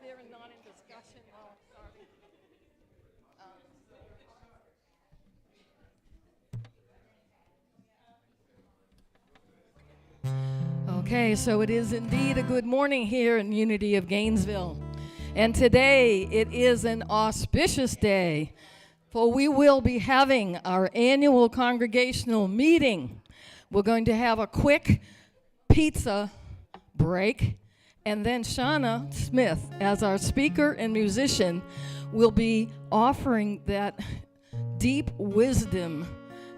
there and not in discussion while I'm starting. Okay, so it is indeed a good morning here in Unity of Gainesville. And today it is an auspicious day, for we will be having our annual congregational meeting. We're going to have a quick pizza break, and then Shana Smith, as our speaker and musician, will be offering that deep wisdom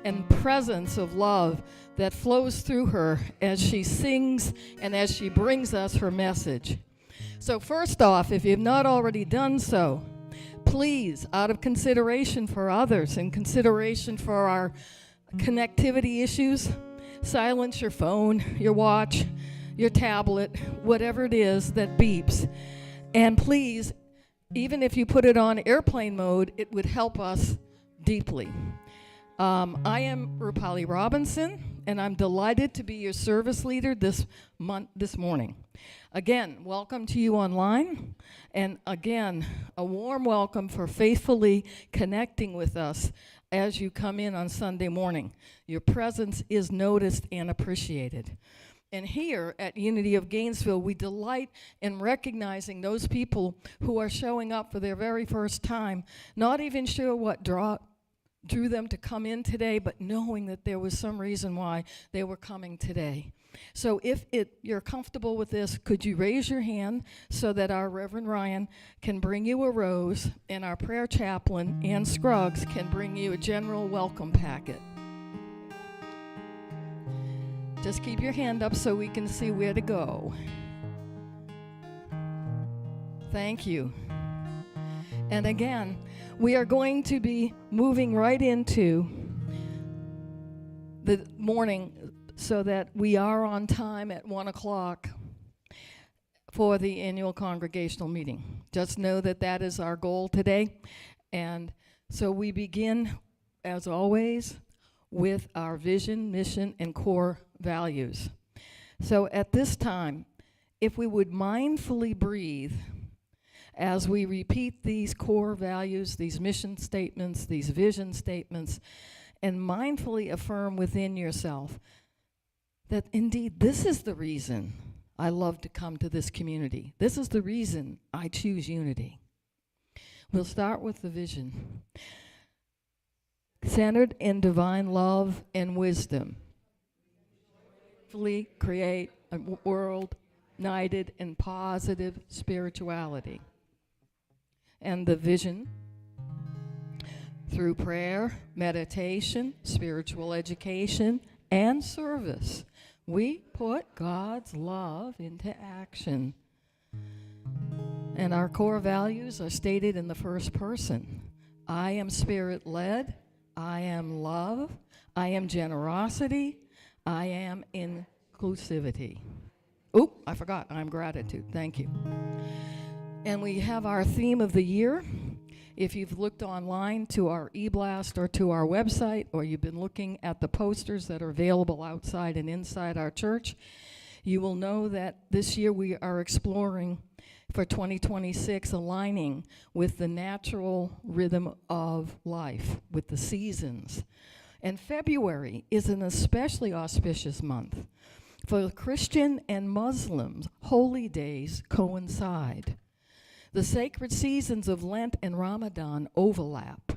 and presence of love that flows through her as she sings and as she brings us her message. So first off, if you've not already done so, please, out of consideration for others and consideration for our connectivity issues, silence your phone, your watch, your tablet, whatever it is that beeps. And please, even if you put it on airplane mode, it would help us deeply. I am Rupali Robinson, and I'm delighted to be your service leader this morning. Again, welcome to you online, and again, a warm welcome for faithfully connecting with us as you come in on Sunday morning. Your presence is noticed and appreciated. And here at Unity of Gainesville, we delight in recognizing those people who are showing up for their very first time, not even sure what drew them to come in today, but knowing that there was some reason why they were coming today. So if you're comfortable with this, could you raise your hand so that our Reverend Ryan can bring you a rose, and our prayer chaplain, Ann Scruggs, can bring you a general welcome packet. Just keep your hand up so we can see where to go. Thank you. And again, we are going to be moving right into the morning so that we are on time at 1 o'clock for the annual congregational meeting. Just know that that is our goal today. And so we begin, as always, with our vision, mission, and core values. So at this time, if we would mindfully breathe as we repeat these core values, these mission statements, these vision statements, and mindfully affirm within yourself that indeed this is the reason I love to come to this community. This is the reason I choose unity. We'll start with the vision. Centered in divine love and wisdom. Fully create a world united in positive spirituality. And the vision, through prayer, meditation, spiritual education, and service, we put God's love into action. And our core values are stated in the first person. I am spirit-led. I am love. I am generosity. I am inclusivity. Oh, I forgot. I'm gratitude. Thank you. And we have our theme of the year. If you've looked online to our e-blast or to our website, or you've been looking at the posters that are available outside and inside our church, you will know that this year we are exploring for 2026 aligning with the natural rhythm of life, with the seasons. And February is an especially auspicious month. For Christian and Muslims, holy days coincide. The sacred seasons of Lent and Ramadan overlap,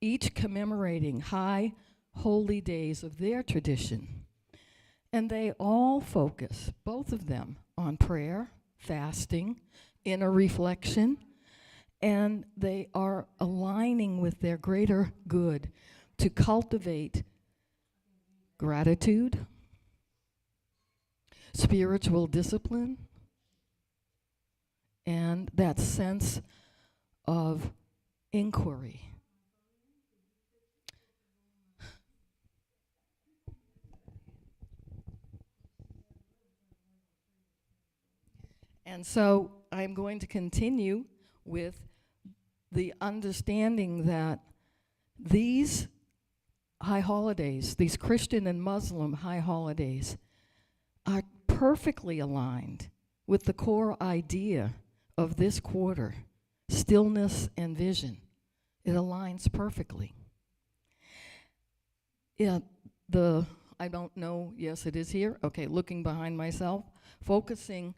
each commemorating high holy days of their tradition. And they all focus, both of them, on prayer, fasting, inner reflection, and they are aligning with their greater good to cultivate gratitude, spiritual discipline, and that sense of inquiry. And so I'm going to continue with the understanding that these high holidays, these Christian and Muslim high holidays, are perfectly aligned with the core idea of this quarter, stillness and vision. It aligns perfectly. Yeah, I don't know, yes, it is here. Okay, looking behind myself, focusing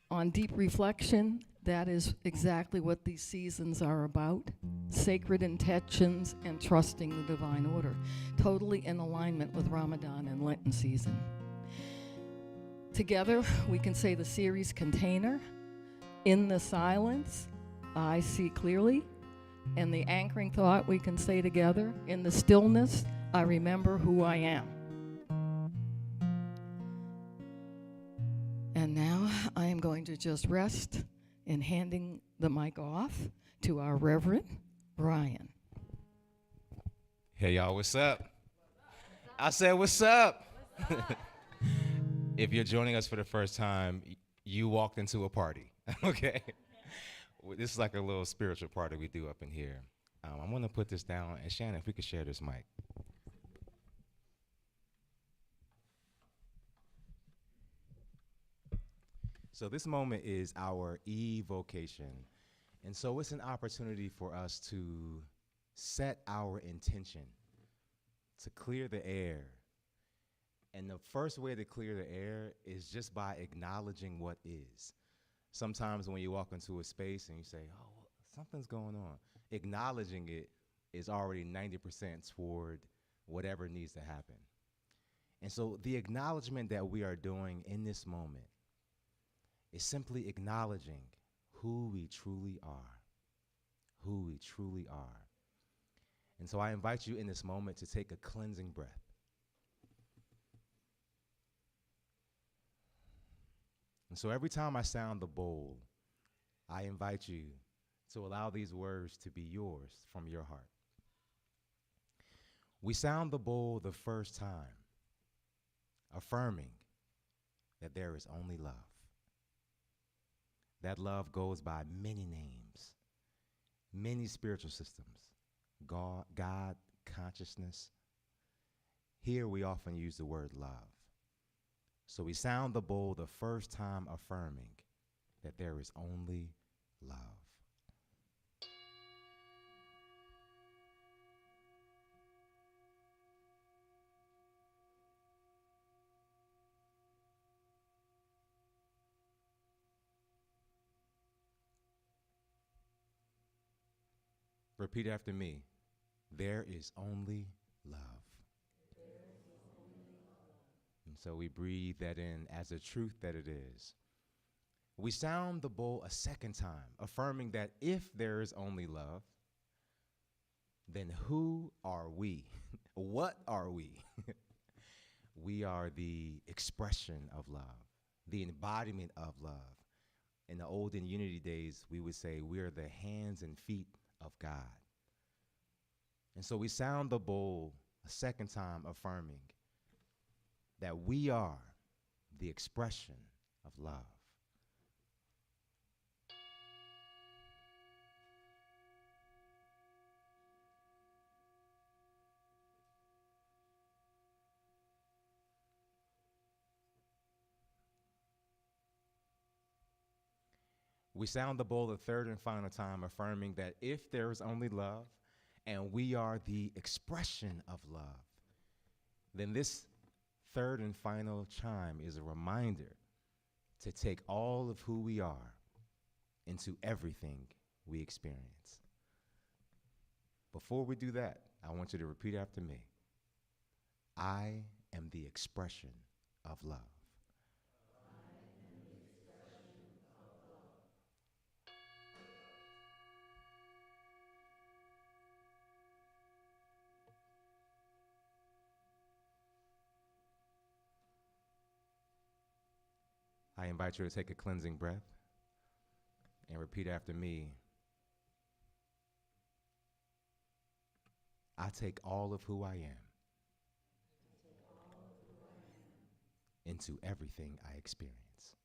on deep reflection. That is exactly what these seasons are about. Sacred intentions and trusting the divine order. Totally in alignment with Ramadan and Lenten season. Together, we can say the series container. In the silence, I see clearly. And the anchoring thought we can say together. In the stillness, I remember who I am. And now I am going to just rest in handing the mic off to our Reverend Brian. Hey, y'all, what's up? I said, what's up? If you're joining us for the first time, you walked into a party, okay? This is like a little spiritual party we do up in here. I'm going to put this down. And Shannon, if we could share this mic. So this moment is our evocation. And so it's an opportunity for us to set our intention, to clear the air. And the first way to clear the air is just by acknowledging what is. Sometimes when you walk into a space and you say, oh, well, something's going on, acknowledging it is already 90% toward whatever needs to happen. And so the acknowledgement that we are doing in this moment is simply acknowledging who we truly are, who we truly are. And so I invite you in this moment to take a cleansing breath. And so every time I sound the bowl, I invite you to allow these words to be yours from your heart. We sound the bowl the first time, affirming that there is only love. That love goes by many names, many spiritual systems, God, consciousness. Here we often use the word love. So we sound the bowl the first time, affirming that there is only love. Repeat after me. There is only love. And so we breathe that in as a truth that it is. We sound the bowl a second time, affirming that if there is only love, then who are we? What are we? We are the expression of love, the embodiment of love. In the olden Unity days, we would say we are the hands and feet of God. And so we sound the bowl a second time, affirming that we are the expression of love. We sound the bowl a third and final time, affirming that if there is only love and we are the expression of love, then this third and final chime is a reminder to take all of who we are into everything we experience. Before we do that, I want you to repeat after me. I am the expression of love. I invite you to take a cleansing breath and repeat after me. I take all of who I am into everything I experience.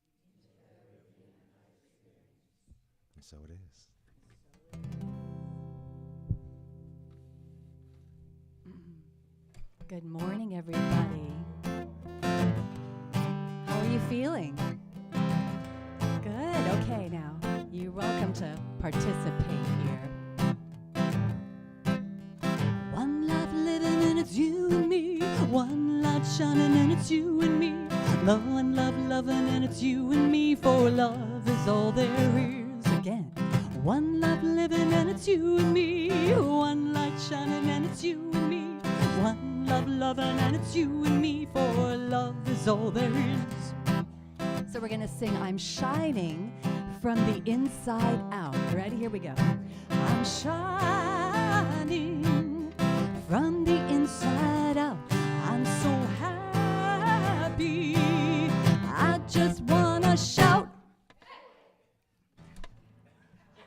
And so it is. Good morning, everybody. How are you feeling? Good. Okay, now, you're welcome to participate here. One life living and it's you and me. One light shining and it's you and me. Love and love loving and it's you and me. For love is all there is. Again. One life living and it's you and me. One light shining and it's you and me. One love loving and it's you and me. For love is all there is. So we're gonna sing I'm Shining from the Inside Out. Ready? Here we go. I'm shining from the inside out. I'm so happy. I just wanna shout.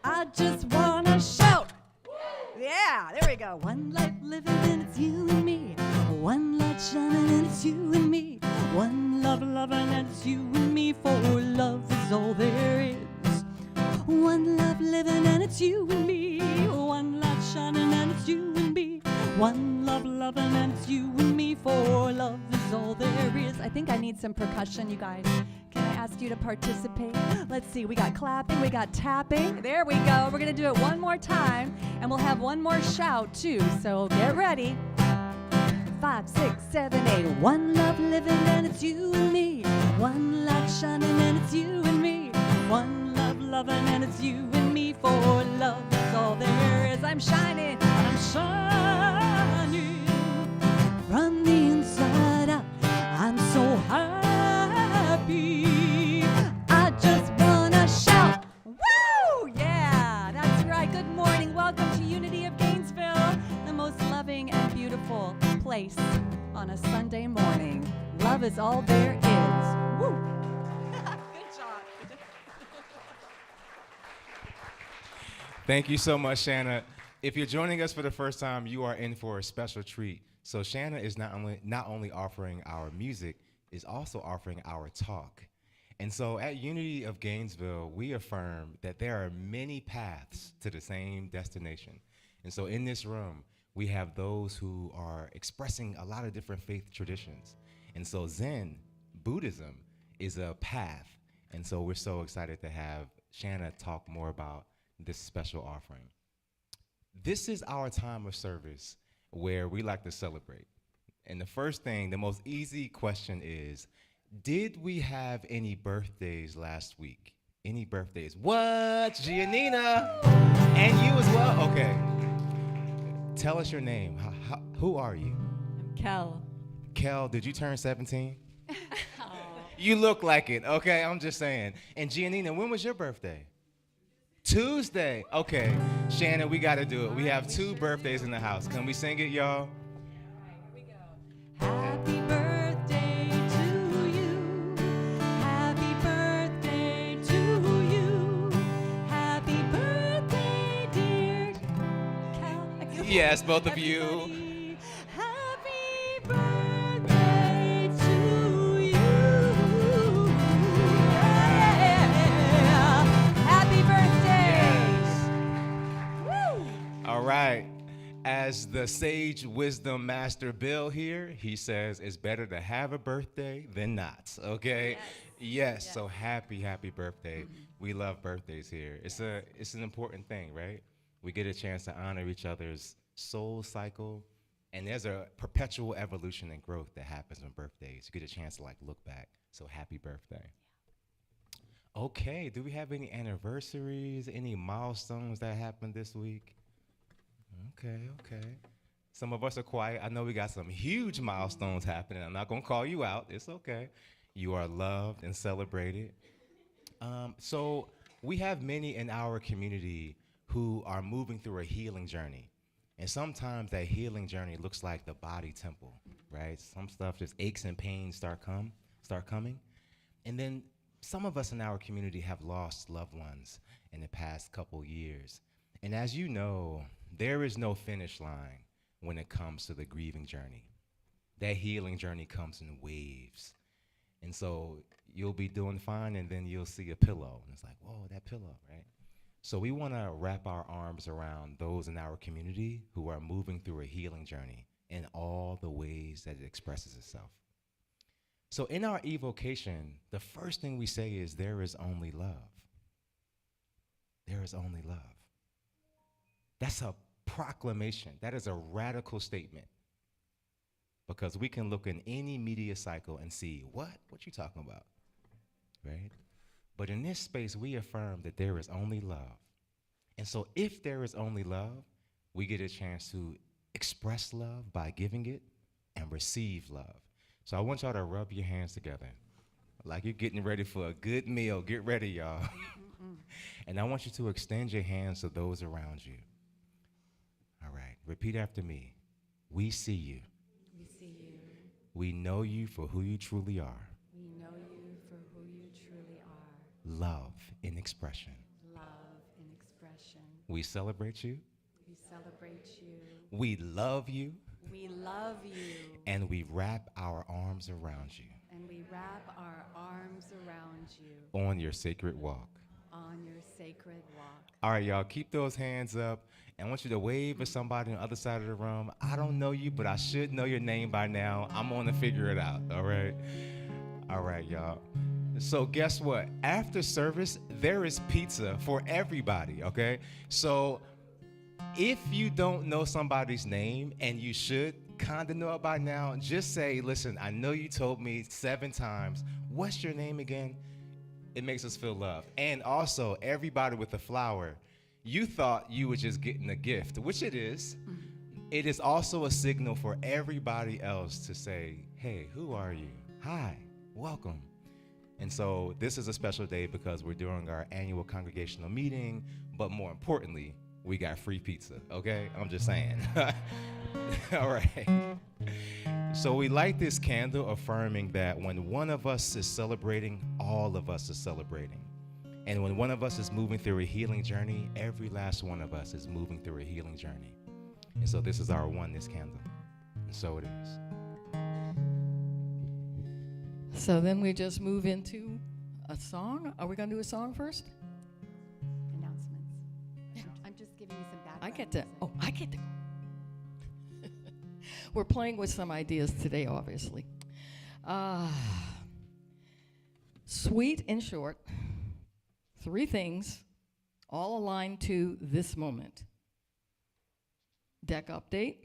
I just wanna shout. Yeah, there we go. One life living and it's you and me. One light shining and it's you and me. One love loving and it's you and me. For love is all there is. One love living and it's you and me. One light shining and it's you and me. One love loving and it's you and me. For love is all there is. I think I need some percussion, you guys. Can I ask you to participate? Let's see, we got clapping, we got tapping. There we go. We're gonna do it one more time, and we'll have one more shout too, so get ready. 5, 6, 7, 8. One love living and it's you and me. One light shining and it's you and me. One love loving and it's you and me. For love is all there is. I'm shining from the inside out. I'm so happy. I just wanna shout. Woo! Yeah, that's right. Good morning. Welcome to Unity of Gainesville, the most loving and beautiful place on a Sunday morning. Love is all there is. Woo! Good job. Thank you so much, Shana. If you're joining us for the first time, you are in for a special treat. So Shana is not only offering our music, is also offering our talk. And so at Unity of Gainesville, we affirm that there are many paths to the same destination. And so in this room, we have those who are expressing a lot of different faith traditions. And so Zen, Buddhism, is a path. And so we're so excited to have Shana talk more about this special offering. This is our time of service where we like to celebrate. And the first thing, the most easy question is, did we have any birthdays last week? Any birthdays? What? Giannina? And you as well? Okay. Tell us your name. Who are you? I'm Kel. Kel, did you turn 17? You look like it, okay? I'm just saying. And Giannina, when was your birthday? Tuesday. Okay. Shannon, we got to do it. We have 2 birthdays in the house. Can we sing it, y'all? Happy birthday to you. Happy birthday to you. Happy birthday, dear Cal. Yes, both of you. Everybody, happy birthday to you. Yeah. Happy birthday. Woo. All right. As the sage wisdom master Bill here, he says it's better to have a birthday than not, okay? Yes. So happy birthday. Mm-hmm. We love birthdays here. It's an important thing, right? We get a chance to honor each other's soul cycle, and there's a perpetual evolution and growth that happens on birthdays. You get a chance to look back. So happy birthday. Okay, do we have any anniversaries, any milestones that happened this week? Okay. Some of us are quiet. I know we got some huge milestones happening. I'm not going to call you out. It's okay. You are loved and celebrated. So we have many in our community who are moving through a healing journey. And sometimes that healing journey looks like the body temple, right? Some stuff, just aches and pains start coming. And then some of us in our community have lost loved ones in the past couple years. And as you know, there is no finish line when it comes to the grieving journey. That healing journey comes in waves. And so you'll be doing fine, and then you'll see a pillow. And it's like, whoa, that pillow, right? So we want to wrap our arms around those in our community who are moving through a healing journey in all the ways that it expresses itself. So in our evocation, the first thing we say is there is only love. there is only love. That's a proclamation. That is a radical statement. Because we can look in any media cycle and see, what you talking about, right? But in this space, we affirm that there is only love. And so if there is only love, we get a chance to express love by giving it and receive love. So I want y'all to rub your hands together like you're getting ready for a good meal. Get ready, y'all. And I want you to extend your hands to those around you. All right, repeat after me. We see you. We see you. We know you for who you truly are. We know you for who you truly are. Love in expression. Love in expression. We celebrate you. We celebrate you. We love you. We love you. And we wrap our arms around you. And we wrap our arms around you. On your sacred walk. On your sacred walk. All right, y'all, keep those hands up. And I want you to wave at somebody on the other side of the room. I don't know you, but I should know your name by now. I'm going to figure it out, all right? All right, y'all. So guess what? After service, there is pizza for everybody, okay? So if you don't know somebody's name, and you should kind of know it by now, just say, listen, I know you told me 7 times. What's your name again? It makes us feel loved. And also, everybody with the flower, you thought you were just getting a gift, which it is. It is also a signal for everybody else to say, hey, who are you? Hi, welcome. And so this is a special day because we're doing our annual congregational meeting, but more importantly, we got free pizza, okay? I'm just saying. All right. So we light this candle affirming that when one of us is celebrating, all of us is celebrating. And when one of us is moving through a healing journey, every last one of us is moving through a healing journey. And so this is our oneness candle. And so it is. So then we just move into a song. Are we going to do a song first? Announcements. I'm just giving you some background. I get to go. We're playing with some ideas today, obviously. Sweet and short, 3 things, all aligned to this moment. Deck update,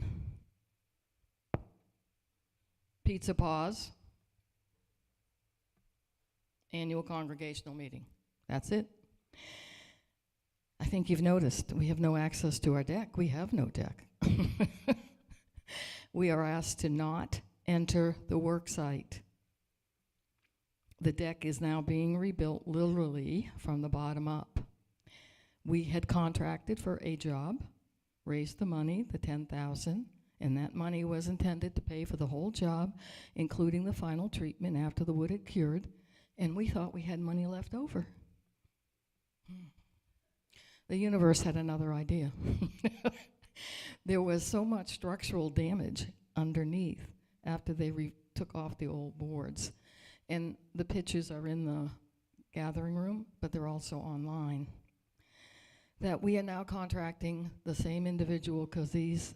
pizza pause, annual congregational meeting. That's it. I think you've noticed we have no access to our deck. We have no deck. We are asked to not enter the work site. The deck is now being rebuilt literally from the bottom up. We had contracted for a job, raised the money, the $10,000, and that money was intended to pay for the whole job, including the final treatment after the wood had cured, and we thought we had money left over. The universe had another idea. There was so much structural damage underneath after they took off the old boards. And the pictures are in the gathering room, but they're also online. That we are now contracting the same individual because this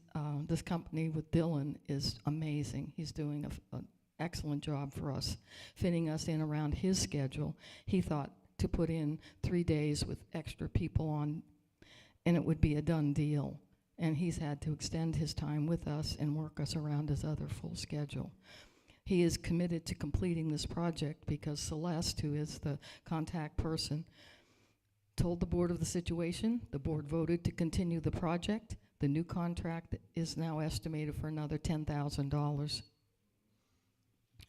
company with Dylan is amazing. He's doing an excellent job for us, fitting us in around his schedule. He thought to put in 3 days with extra people on, and it would be a done deal. And he's had to extend his time with us and work us around his other full schedule. He is committed to completing this project because Celeste, who is the contact person, told the board of the situation. The board voted to continue the project. The new contract is now estimated for another $10,000.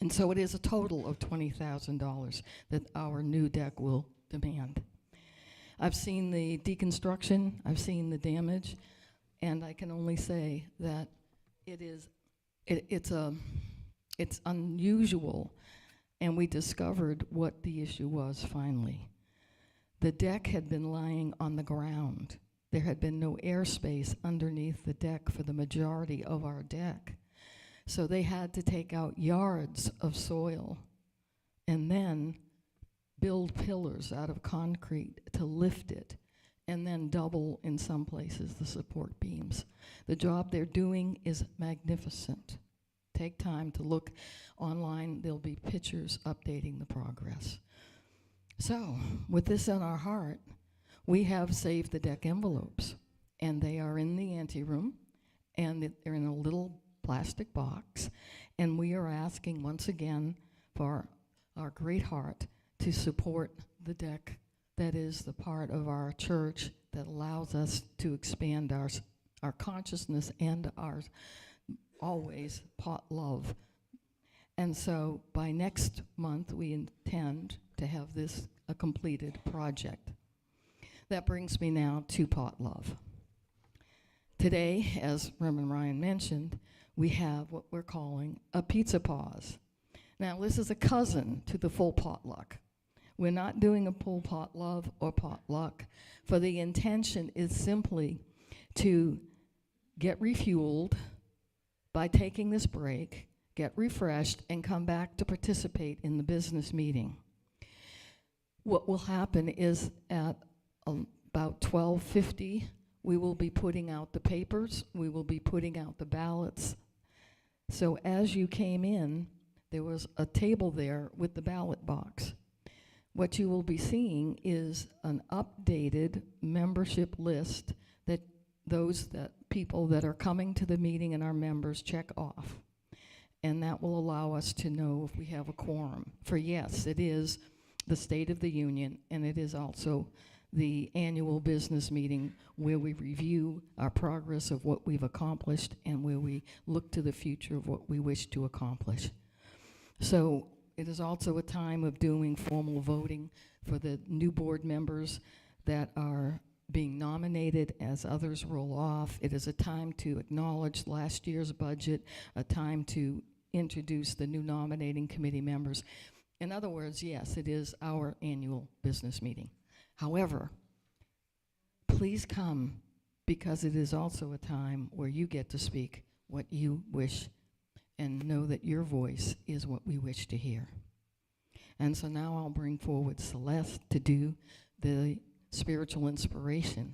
And so it is a total of $20,000 that our new deck will demand. I've seen the deconstruction, I've seen the damage, and I can only say that it's unusual, and we discovered what the issue was finally. The deck had been lying on the ground. There had been no airspace underneath the deck for the majority of our deck. So they had to take out yards of soil and then build pillars out of concrete to lift it, and then double in some places the support beams. The job they're doing is magnificent. Take time to look online. There'll be pictures updating the progress. So, with this in our heart, we have saved the deck envelopes, and they are in the anteroom, and they're in a little plastic box, and we are asking once again for our great heart to support the deck that is the part of our church that allows us to expand our consciousness and our always pot love. And so by next month, we intend to have this a completed project. That brings me now to pot love. Today, as Reverend Ryan mentioned, we have what we're calling a pizza pause. Now, this is a cousin to the full potluck. We're not doing a full pot love or potluck, for the intention is simply to get refueled by taking this break, get refreshed, and come back to participate in the business meeting. What will happen is at about 12:50, we will be putting out the papers, we will be putting out the ballots. So as you came in, there was a table there with the ballot box. What you will be seeing is an updated membership list that people that are coming to the meeting and our members check off. And that will allow us to know if we have a quorum. For yes, it is the State of the Union, and it is also the annual business meeting where we review our progress of what we've accomplished and where we look to the future of what we wish to accomplish. So it is also a time of doing formal voting for the new board members that are being nominated as others roll off. It is a time to acknowledge last year's budget, a time to introduce the new nominating committee members. In other words, yes, it is our annual business meeting. However, please come, because it is also a time where you get to speak what you wish and know that your voice is what we wish to hear. And so now I'll bring forward Celeste to do the spiritual inspiration.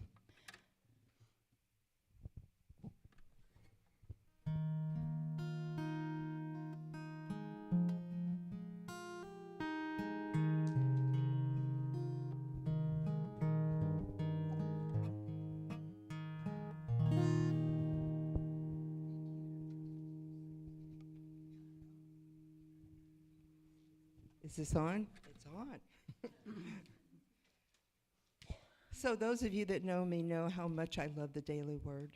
Is this on? It's on. So those of you that know me know how much I love the daily word.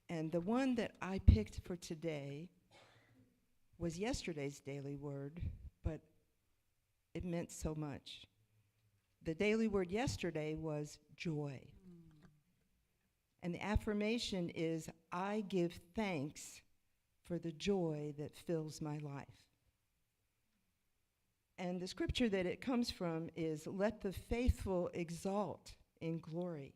And the one that I picked for today was yesterday's daily word, but it meant so much. The daily word yesterday was joy. And the affirmation is, I give thanks for the joy that fills my life. And the scripture that it comes from is, let the faithful exult in glory.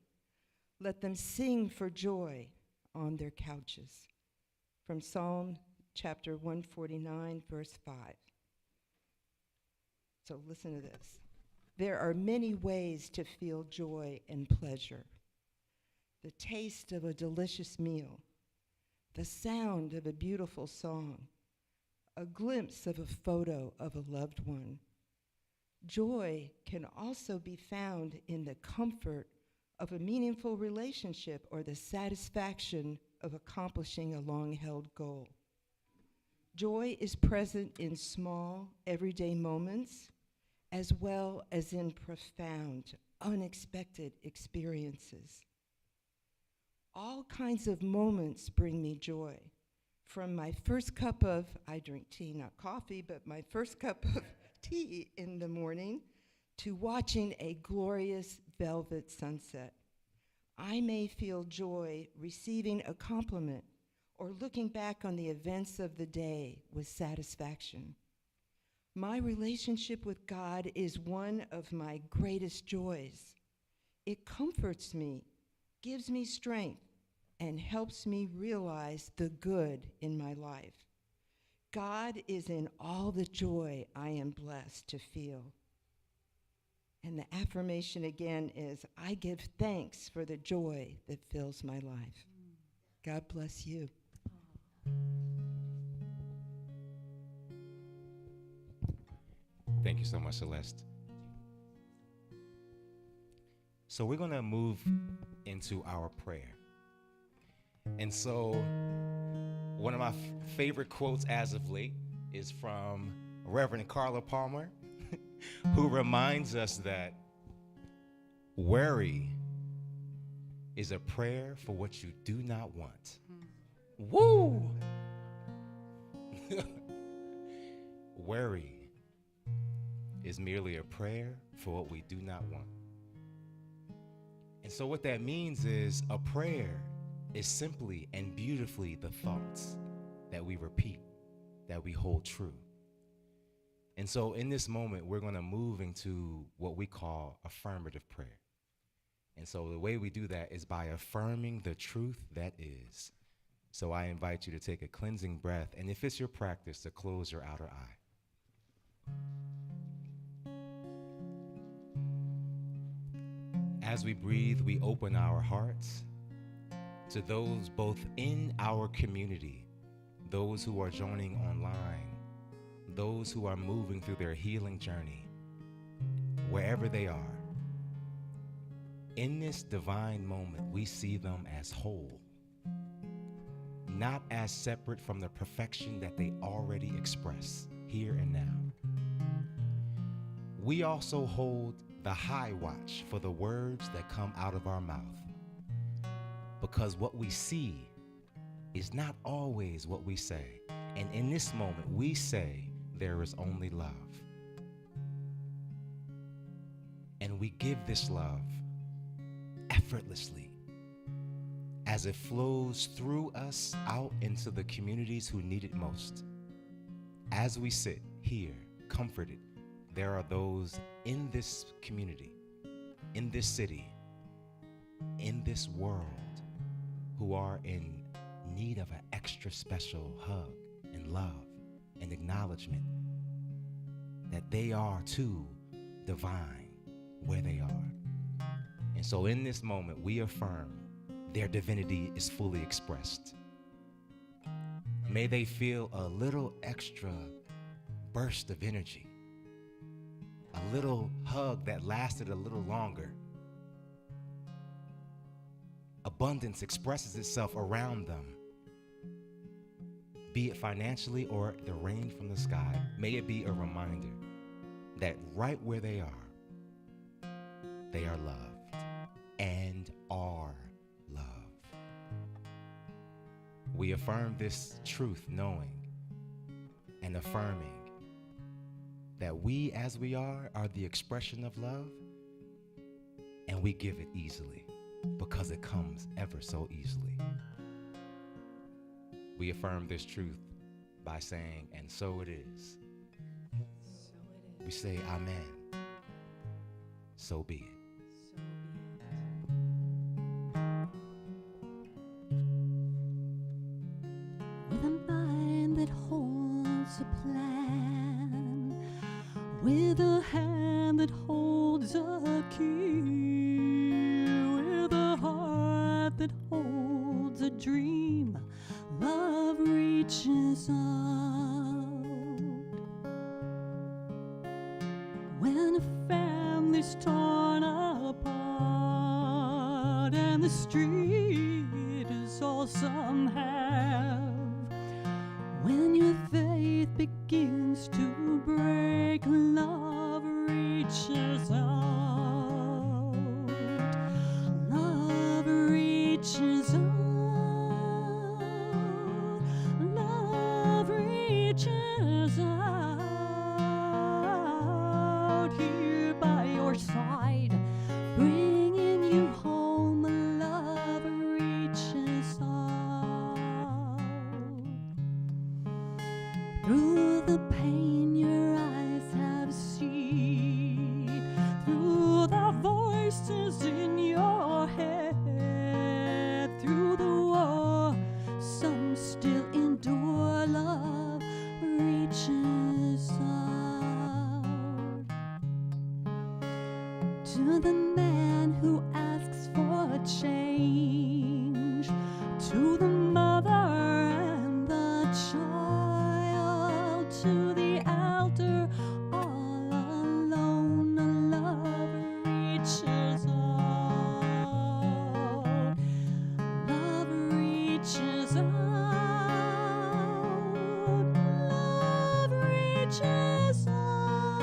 Let them sing for joy on their couches. From Psalm chapter 149, verse 5. So listen to this. There are many ways to feel joy and pleasure. The taste of a delicious meal, the sound of a beautiful song, a glimpse of a photo of a loved one. Joy can also be found in the comfort of a meaningful relationship or the satisfaction of accomplishing a long-held goal. Joy is present in small, everyday moments, as well as in profound, unexpected experiences. All kinds of moments bring me joy. From my first cup of, I drink tea, not coffee, but my first cup of tea in the morning, to watching a glorious velvet sunset. I may feel joy receiving a compliment or looking back on the events of the day with satisfaction. My relationship with God is one of my greatest joys. It comforts me, gives me strength, and helps me realize the good in my life. God is in all the joy I am blessed to feel. And the affirmation again is, I give thanks for the joy that fills my life. God bless you. Thank you so much, Celeste. So we're going to move into our prayer. And so one of my favorite quotes as of late is from Reverend Carla Palmer, who reminds us that worry is a prayer for what you do not want. Woo! Worry is merely a prayer for what we do not want. And so what that means is a prayer is simply and beautifully the thoughts that we repeat, that we hold true. And so in this moment, we're going to move into what we call affirmative prayer. And so the way we do that is by affirming the truth that is. So I invite you to take a cleansing breath, and if it's your practice, to close your outer eye. As we breathe, we open our hearts to those both in our community, those who are joining online, those who are moving through their healing journey, wherever they are. In this divine moment, we see them as whole, not as separate from the perfection that they already express here and now. We also hold the high watch for the words that come out of our mouth, because what we see is not always what we say. And in this moment, we say there is only love. And we give this love effortlessly as it flows through us out into the communities who need it most. As we sit here, comforted, there are those in this community, in this city, in this world, who are in need of an extra special hug and love and acknowledgement that they are too divine where they are. And so in this moment, we affirm their divinity is fully expressed. May they feel a little extra burst of energy, a little hug that lasted a little longer. Abundance expresses itself around them, be it financially or the rain from the sky. May it be a reminder that right where they are loved and are loved. We affirm this truth, knowing and affirming that we as we are the expression of love, and we give it easily because it comes ever so easily. We affirm this truth by saying, and so it is. We say, amen. So be it. With a mind that holds a plan, with a hand that holds a key, with a heart that holds a dream, love reaches out. When a family's torn apart and the street is all some have, when your faith begins to break, love reaches out. Love reaches out. Love reaches out. Here by your side, bringing you home. Love reaches out. Through the pain your eyes have seen, through the voices in your head, through the war some still endure, love reaches out. To the man who asks for change, to the mother and the child, to the elder all alone, love reaches out. reaches out.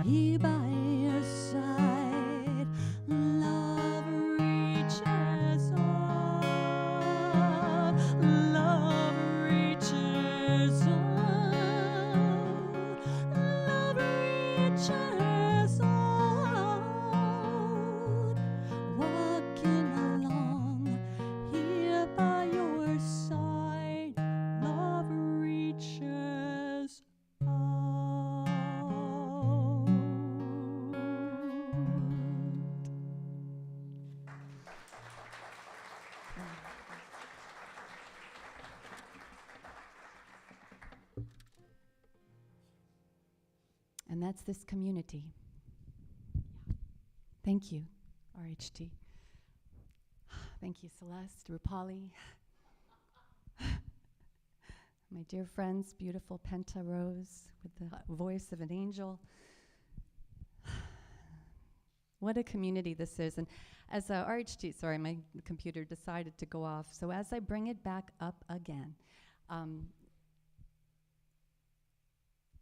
Here by your side, love reaches out. Love reaches out. Love reaches out. Walking along here by your side, love reaches out. And that's this community. Thank you, RHT. Thank you, Celeste, Rupali. My dear friends, beautiful Penta Rose with the voice of an angel. What a community this is. And as RHT, sorry, my computer decided to go off. So as I bring it back up again,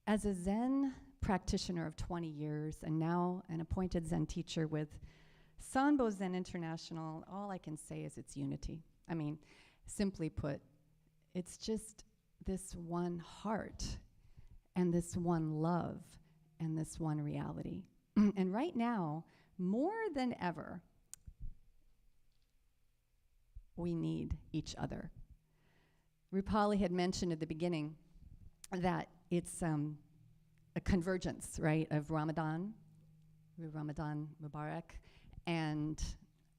as a Zen practitioner of 20 years and now an appointed Zen teacher with Sanbo Zen International, all I can say is it's unity. I mean, simply put, it's just this one heart and this one love and this one reality. And right now, more than ever, we need each other. Rupali had mentioned at the beginning that it's a convergence, right, of Ramadan Mubarak, and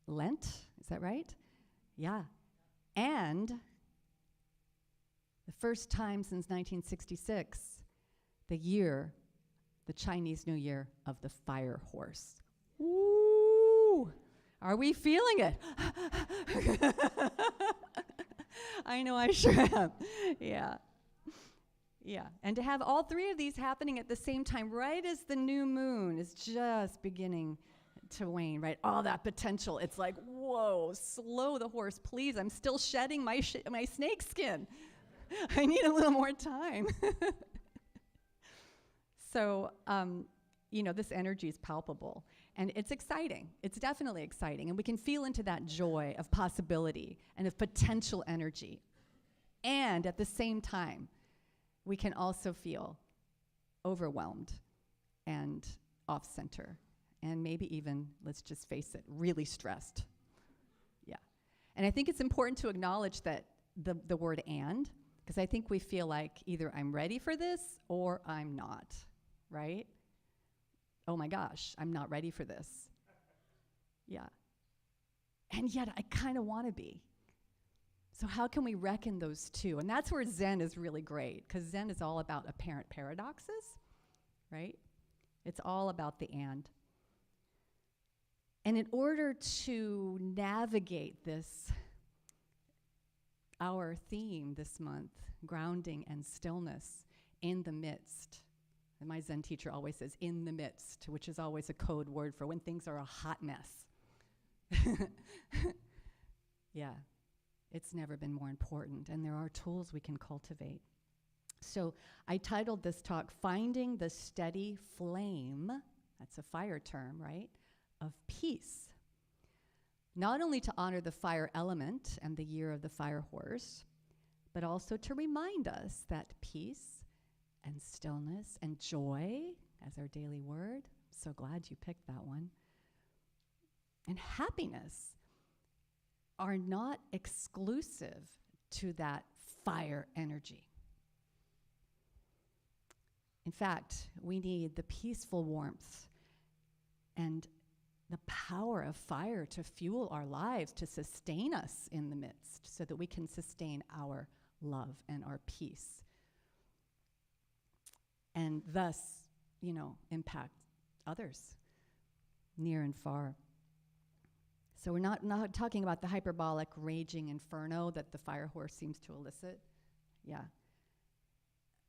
Lent, is that right? Yeah. And the first time since 1966, the Chinese New Year of the fire horse. Ooh, are we feeling it? I know I sure am. Yeah. Yeah, and to have all three of these happening at the same time, right as the new moon is just beginning to wane, right? All that potential. It's like, whoa, slow the horse, please. I'm still shedding my snake skin. I need a little more time. So, this energy is palpable, and it's exciting. It's definitely exciting, and we can feel into that joy of possibility and of potential energy. And at the same time, we can also feel overwhelmed and off-center, and maybe even, let's just face it, really stressed. Yeah. And I think it's important to acknowledge that the word "and," because I think we feel like either I'm ready for this or I'm not, right? Oh my gosh, I'm not ready for this. Yeah. And yet I kind of want to be. So how can we reckon those two? And that's where Zen is really great, because Zen is all about apparent paradoxes, right? It's all about the and. And in order to navigate this, our theme this month, grounding and stillness in the midst, and my Zen teacher always says, in the midst, which is always a code word for when things are a hot mess. Yeah. It's never been more important, and there are tools we can cultivate. So I titled this talk, Finding the Steady Flame, that's a fire term, right, of peace. Not only to honor the fire element and the year of the fire horse, but also to remind us that peace and stillness and joy as our daily word, so glad you picked that one, and happiness are not exclusive to that fire energy. In fact, we need the peaceful warmth and the power of fire to fuel our lives, to sustain us in the midst, so that we can sustain our love and our peace. And thus, impact others near and far. So we're not talking about the hyperbolic raging inferno that the fire horse seems to elicit. Yeah.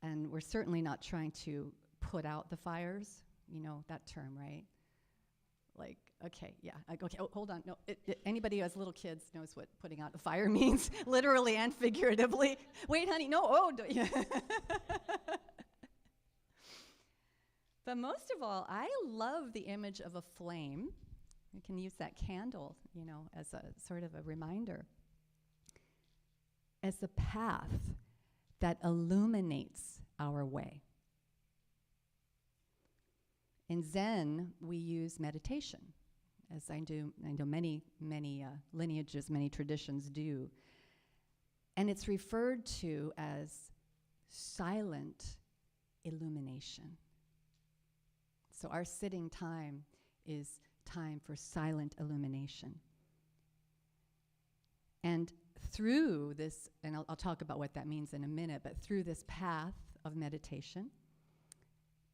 And we're certainly not trying to put out the fires, that term, right? Like, okay, yeah, okay, oh, hold on. No, anybody who has little kids knows what putting out a fire means, literally and figuratively. Wait, honey, no, yeah. But most of all, I love the image of a flame. You can use that candle, as a sort of a reminder, as the path that illuminates our way. In Zen, we use meditation, as I know many lineages, many traditions do. And it's referred to as silent illumination. So our sitting time is time for silent illumination. And through this, and I'll talk about what that means in a minute, but through this path of meditation,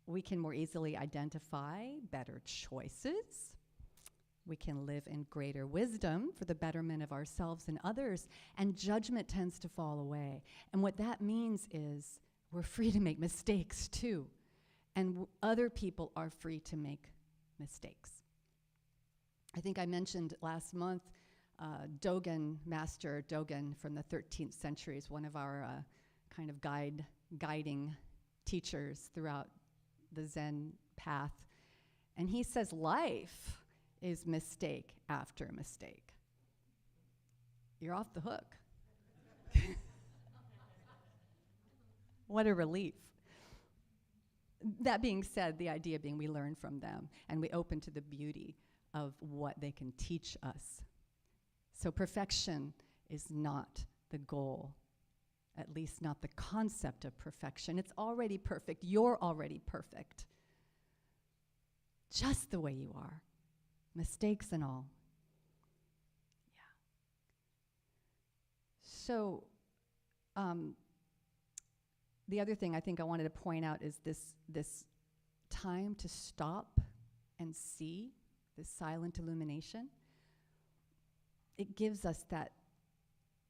we can more easily identify better choices. We can live in greater wisdom for the betterment of ourselves and others, and judgment tends to fall away. And what that means is we're free to make mistakes too, and other people are free to make mistakes. I think I mentioned last month Master Dogen from the 13th century is one of our kind of guiding teachers throughout the Zen path. And he says life is mistake after mistake. You're off the hook. What a relief. That being said, the idea being we learn from them and we open to the beauty of what they can teach us. So perfection is not the goal, at least not the concept of perfection. It's already perfect. You're already perfect. Just the way you are. Mistakes and all. Yeah. So the other thing I think I wanted to point out is this time to stop and see, this silent illumination. It gives us that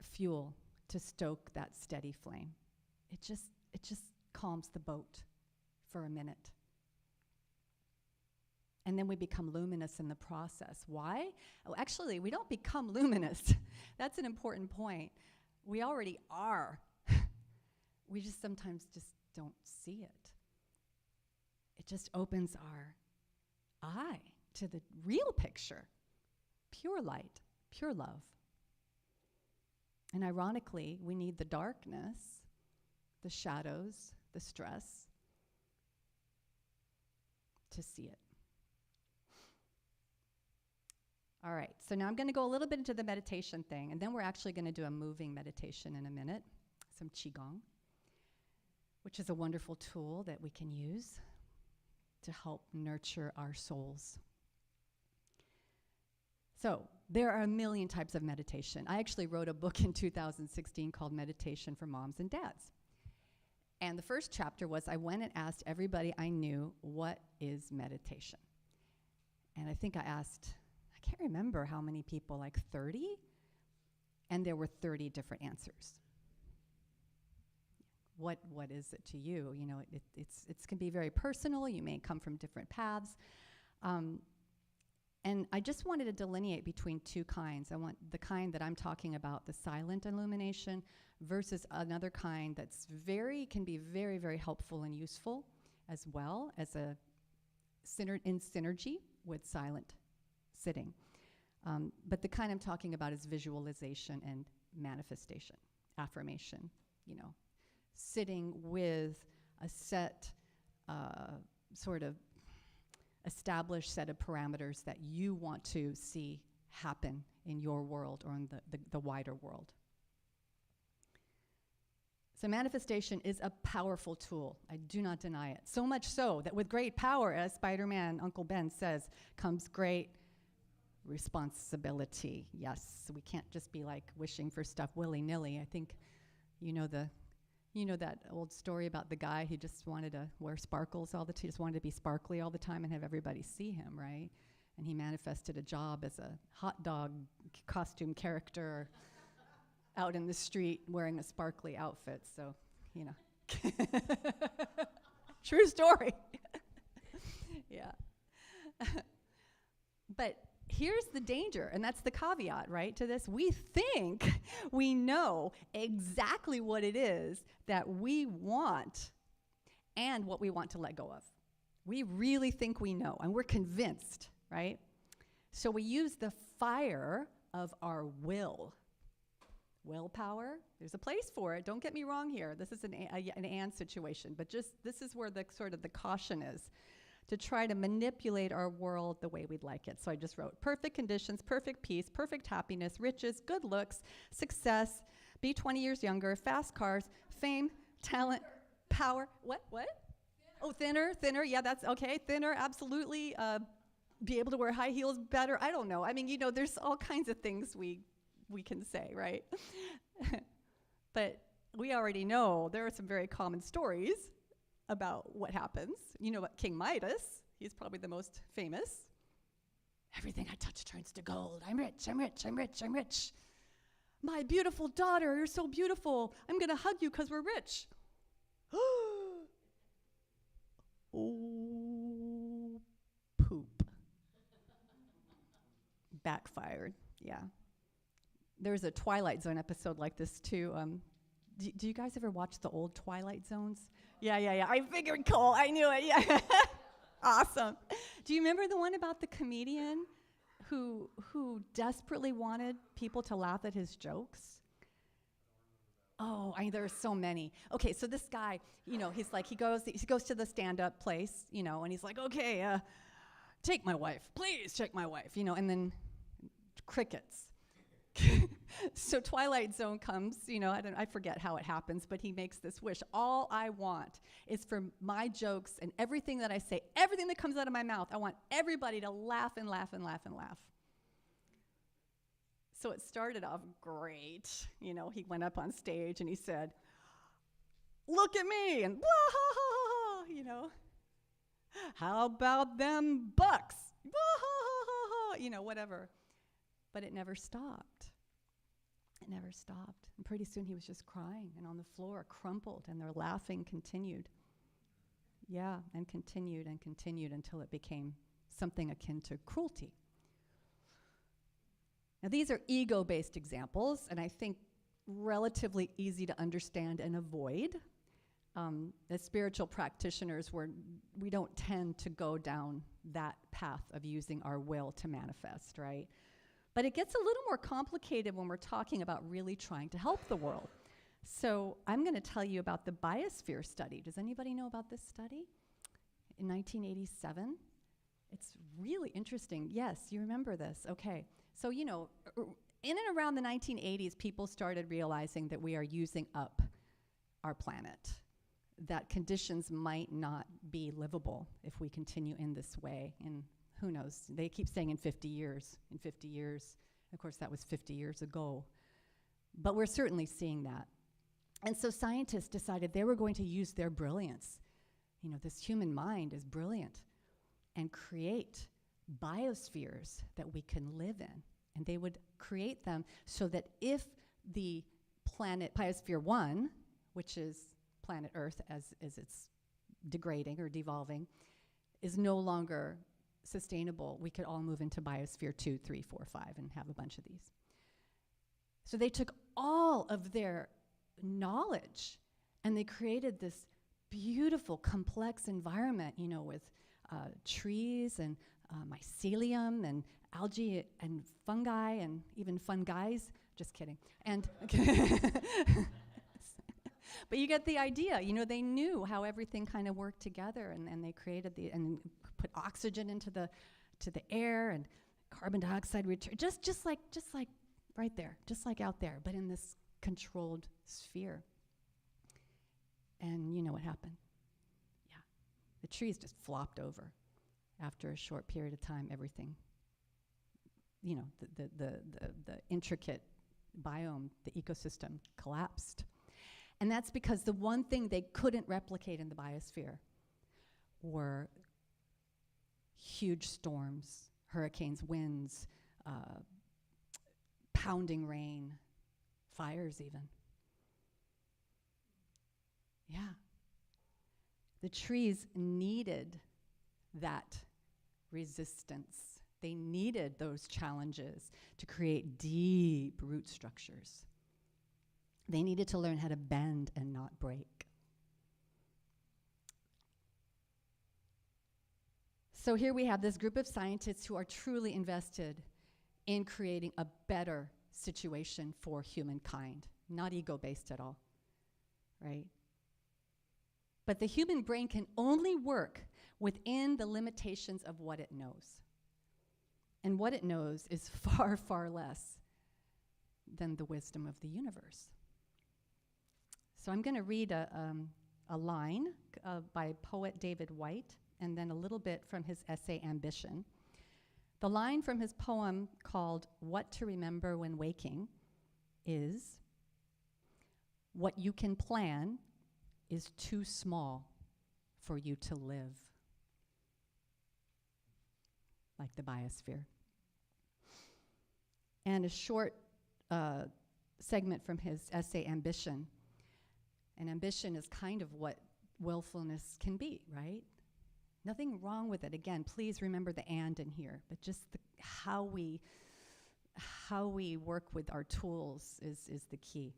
fuel to stoke that steady flame. It just calms the boat for a minute. And then we become luminous in the process. Why? Oh, actually, we don't become luminous. That's an important point. We already are. We just sometimes just don't see it. It just opens our eye to the real picture. Pure light, pure love. And ironically, we need the darkness, the shadows, the stress to see it. All right, so now I'm going to go a little bit into the meditation thing, and then we're actually going to do a moving meditation in a minute, some Qigong, which is a wonderful tool that we can use to help nurture our souls. So there are a million types of meditation. I actually wrote a book in 2016 called Meditation for Moms and Dads. And the first chapter was I went and asked everybody I knew, what is meditation? And I think I asked, I can't remember how many people, like 30? And there were 30 different answers. What is it to you? You know, it can be very personal. You may come from different paths. And I just wanted to delineate between two kinds. I want the kind that I'm talking about, the silent illumination, versus another kind that's can be very, very helpful and useful as well as in synergy with silent sitting. But the kind I'm talking about is visualization and manifestation, affirmation, sitting with a set sort of established set of parameters that you want to see happen in your world or in the wider world. So manifestation is a powerful tool. I do not deny it. So much so that with great power, as Spider-Man Uncle Ben says, comes great responsibility. Yes, we can't just be like wishing for stuff willy-nilly. I think you know that old story about the guy who just wanted to wear sparkles all the time, just wanted to be sparkly all the time and have everybody see him, right? And he manifested a job as a hot dog costume character out in the street wearing a sparkly outfit. So, true story. Yeah. But here's the danger, and that's the caveat, right, to this. We think we know exactly what it is that we want and what we want to let go of. We really think we know, and we're convinced, right? So we use the fire of our willpower. There's a place for it. Don't get me wrong here. This is an and situation, but just this is where the sort of the caution is, to try to manipulate our world the way we'd like it. So I just wrote perfect conditions, perfect peace, perfect happiness, riches, good looks, success, be 20 years younger, fast cars, fame, talent, power. What? Oh, thinner. Yeah, that's okay. Thinner, absolutely. Be able to wear high heels better. I don't know. I mean, there's all kinds of things we can say, right? But we already know there are some very common stories about what happens. You know what, King Midas, he's probably the most famous. Everything I touch turns to gold. I'm rich. My beautiful daughter, you're so beautiful. I'm going to hug you because we're rich. Oh, poop. Backfired, yeah. There's a Twilight Zone episode like this too. Do you guys ever watch the old Twilight Zones? Yeah. I figured, Cole. I knew it. Yeah. Awesome. Do you remember the one about the comedian who desperately wanted people to laugh at his jokes? Oh, there are so many. Okay, so this guy, he's like, he goes to the stand-up place, and he's like, okay, take my wife, please take my wife, and then crickets. So Twilight Zone comes, I forget how it happens, but he makes this wish. All I want is for my jokes and everything that I say, everything that comes out of my mouth, I want everybody to laugh and laugh and laugh and laugh. So it started off great. He went up on stage and he said, look at me, and how about them bucks? Whatever. But it never stopped. It never stopped. And pretty soon he was just crying and on the floor, crumpled, and their laughing continued. Yeah, and continued until it became something akin to cruelty. Now, these are ego-based examples, and I think relatively easy to understand and avoid. As spiritual practitioners, we don't tend to go down that path of using our will to manifest, right? But it gets a little more complicated when we're talking about really trying to help the world. So I'm going to tell you about the biosphere study. Does anybody know about this study? In 1987. It's really interesting. Yes, you remember this. Okay. So, in and around the 1980s, people started realizing that we are using up our planet, that conditions might not be livable if we continue in this way. And who knows? They keep saying in 50 years. Of course, that was 50 years ago. But we're certainly seeing that. And so scientists decided they were going to use their brilliance. This human mind is brilliant, and create biospheres that we can live in. And they would create them so that if the planet, Biosphere 1, which is planet Earth as it's degrading or devolving, is no longer sustainable, we could all move into Biosphere 2, 3, 4, 5 and have a bunch of these. So they took all of their knowledge and they created this beautiful, complex environment, with trees and mycelium and algae and fungi and even fungis. Just kidding. And but you get the idea. They knew how everything kind of worked together, and they created and put oxygen into the air and carbon dioxide return, just like right there, just like out there, but in this controlled sphere. And you know what happened? Yeah, the trees just flopped over. After a short period of time, everything, the intricate biome, the ecosystem collapsed. And that's because the one thing they couldn't replicate in the biosphere were huge storms, hurricanes, winds, pounding rain, fires even. Yeah. The trees needed that resistance They needed those challenges to create deep root structures. They needed to learn how to bend and not break. So here we have this group of scientists who are truly invested in creating a better situation for humankind, not ego-based at all, right? But the human brain can only work within the limitations of what it knows. And what it knows is far, far less than the wisdom of the universe. So I'm going to read a line by poet David White, and then a little bit from his essay, Ambition. The line from his poem called What to Remember When Waking is, what you can plan is too small for you to live. Like the biosphere. And a short segment from his essay, Ambition. And ambition is kind of what willfulness can be, right? Nothing wrong with it. Again, please remember the and in here, but just how we work with our tools is the key.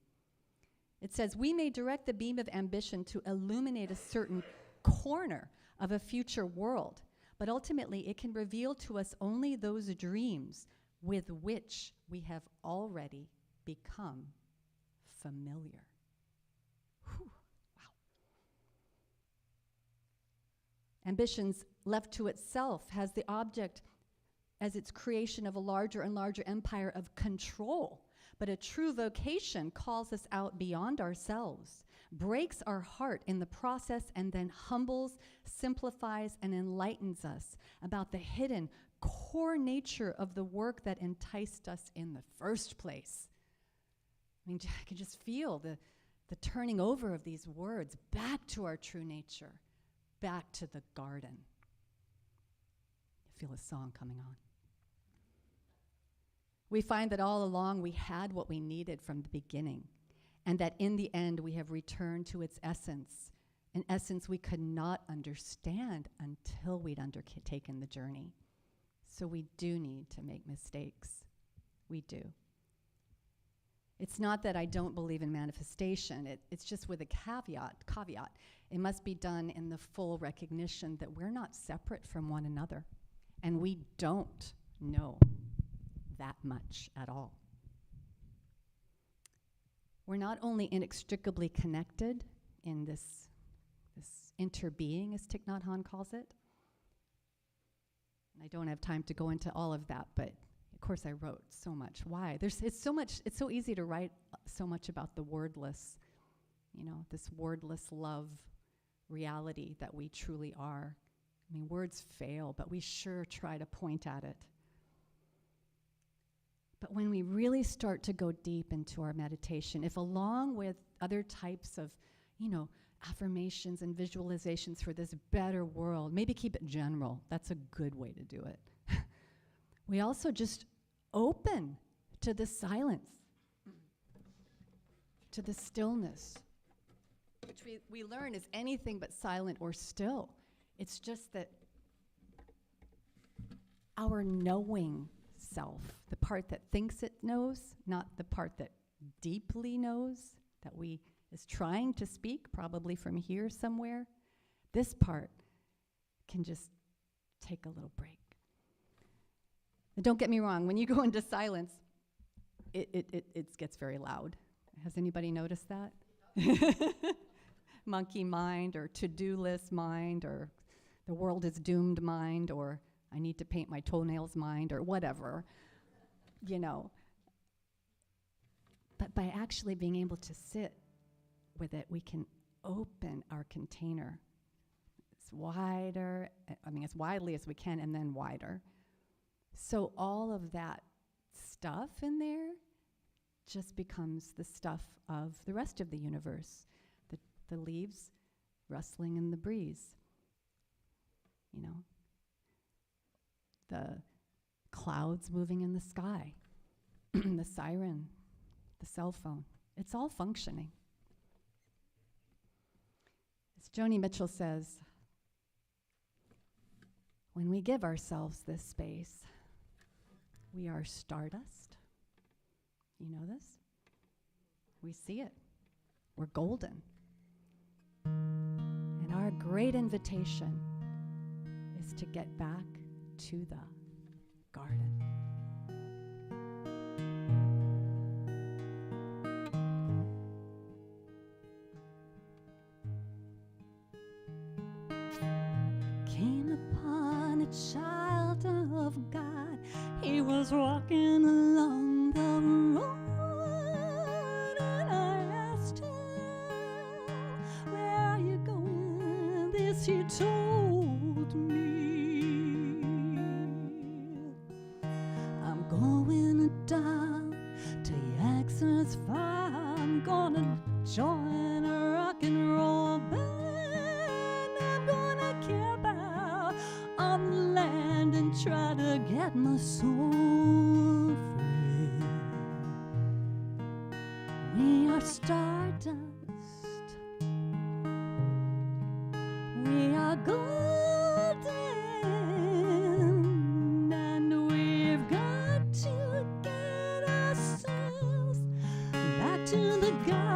It says, we may direct the beam of ambition to illuminate a certain corner of a future world, but ultimately it can reveal to us only those dreams with which we have already become familiar. Whew. Wow. Ambitions left to itself has the object as its creation of a larger and larger empire of control. But a true vocation calls us out beyond ourselves, breaks our heart in the process, and then humbles, simplifies, and enlightens us about the hidden core nature of the work that enticed us in the first place. I mean, I can just feel the turning over of these words back to our true nature, back to the garden. I feel a song coming on. We find that all along we had what we needed from the beginning, and that in the end we have returned to its essence, an essence we could not understand until we'd undertaken the journey. So we do need to make mistakes. We do. It's not that I don't believe in manifestation. It's just with a caveat. It must be done in the full recognition that we're not separate from one another, and we don't know that much at all. We're not only inextricably connected in this interbeing, as Thich Nhat Hanh calls it. And I don't have time to go into all of that, but of course I wrote so much. Why? It's so easy to write so much about the wordless, this wordless love reality that we truly are. I mean, words fail, but we sure try to point at it. But when we really start to go deep into our meditation, if along with other types of, affirmations and visualizations for this better world, maybe keep it general, that's a good way to do it. We also just open to the silence, to the stillness, which we learn is anything but silent or still. It's just that our knowing self, the part that thinks it knows, not the part that deeply knows, that is trying to speak, probably from here somewhere, this part can just take a little break. And don't get me wrong, when you go into silence, it gets very loud. Has anybody noticed that? Monkey mind, or to-do list mind, or the world is doomed mind, or I need to paint my toenails mind, or whatever, But by actually being able to sit with it, we can open our container. It's wider, as widely as we can, and then wider. So all of that stuff in there just becomes the stuff of the rest of the universe. The leaves rustling in the breeze, the clouds moving in the sky, the siren, the cell phone. It's all functioning. As Joni Mitchell says, when we give ourselves this space, We are stardust. You know this? We see it. We're golden. And our great invitation is to get back to the garden. Came upon a child of God. He was walking along the road, and I asked him, "Where are you going?" This he told me. "I'm going down to Yax's farm. I'm gonna join a rock and roll band. I'm gonna camp out on the land and try to get my soul free. We are stardust. We are golden, and we've got to get ourselves back to the garden.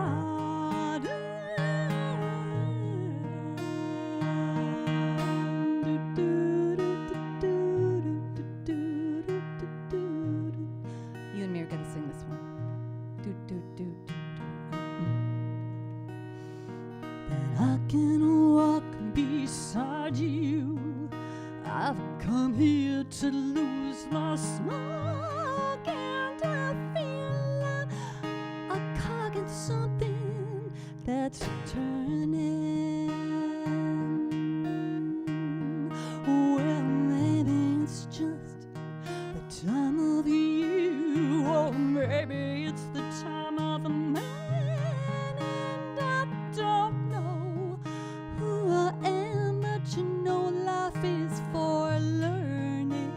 You and me are gonna sing this one. That I can walk beside you. I've come here to lose my smoke, and I feel a cog in something that's turning. Well, maybe it's just the time of you, or maybe it's the time of a man, and I don't know who I am, but you know life is for learning.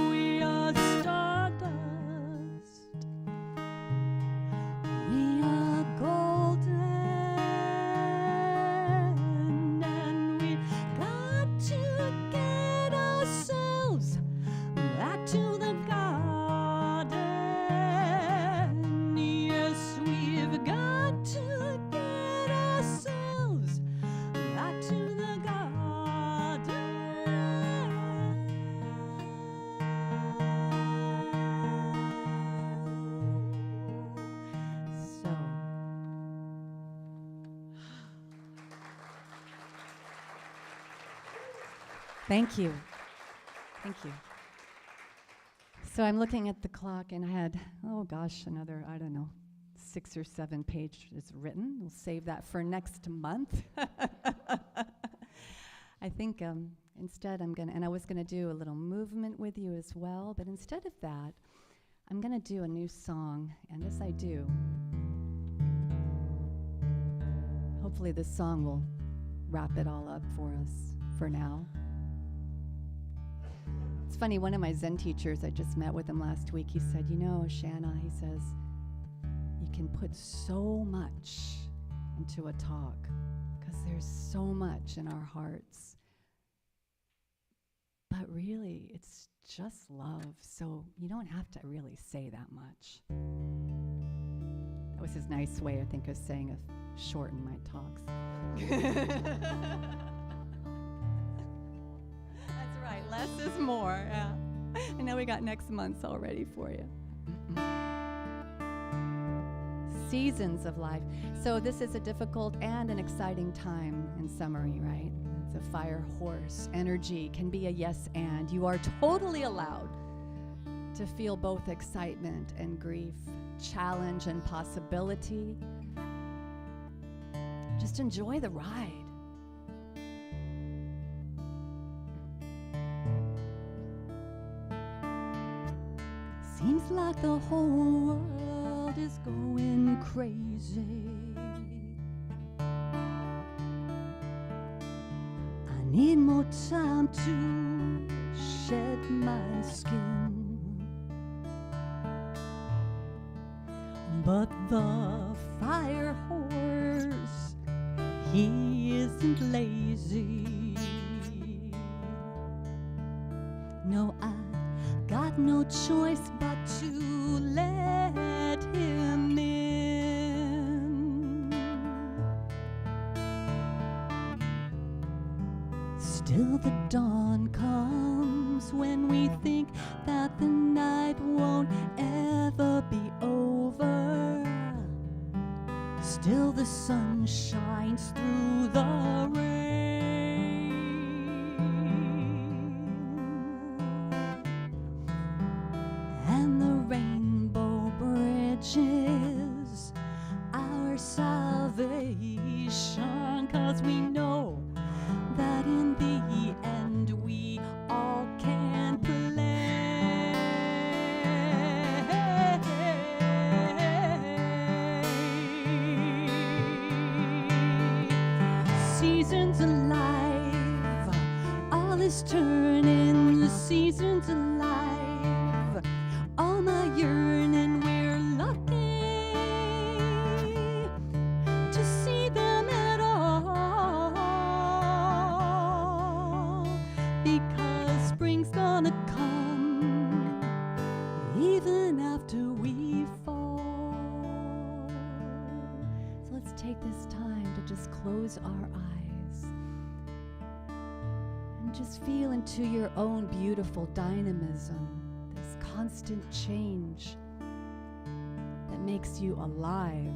We are stardust. We are golden, and we've got to get ourselves back to the garden. Yes, we've got to get ourselves back to the garden. So, thank you. Thank you. So I'm looking at the clock, and I had, oh gosh, another, I don't know, 6 or 7 pages written. We'll save that for next month. I think instead I'm going to, and I was going to do a little movement with you as well, but instead of that, I'm going to do a new song, and as I do, hopefully this song will wrap it all up for us for now. It's funny, one of my Zen teachers, I just met with him last week, he said, you know, Shana, he says, you can put so much into a talk because there's so much in our hearts. But really, it's just love, so you don't have to really say that much. That was his nice way, I think, of saying of shorten my talks. That's right, less is more. Yeah. I know we got next month's already for you. Seasons of life. So this is a difficult and an exciting time in summary, right? It's a fire horse. Energy can be a yes and. You are totally allowed to feel both excitement and grief, challenge and possibility. Just enjoy the ride. Seems like the whole world is going crazy. I need more time to shed my skin. But the fire horse, he isn't lazy. No, I no choice but to let him in. Still the dawn comes when we think that the night won't ever be over. Still the sun shines through the rain. And the rainbow bridge is our salvation, 'cause we know that in the end we all can play. Seasons alive, all is turning, the seasons alive. All my yearning, we're lucky to see them at all, because spring's gonna come even after we fall. So let's take this time to just close our eyes and just feel into your own beautiful dynamism, this constant change that makes you alive.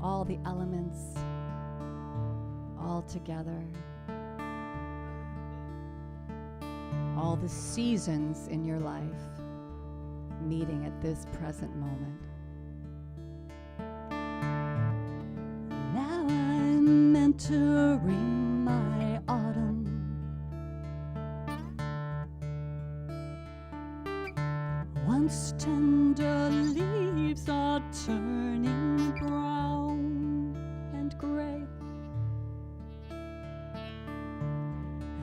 All the elements all together. All the seasons in your life meeting at this present moment. Now I'm entering my autumn. Once tender leaves are turning brown and gray.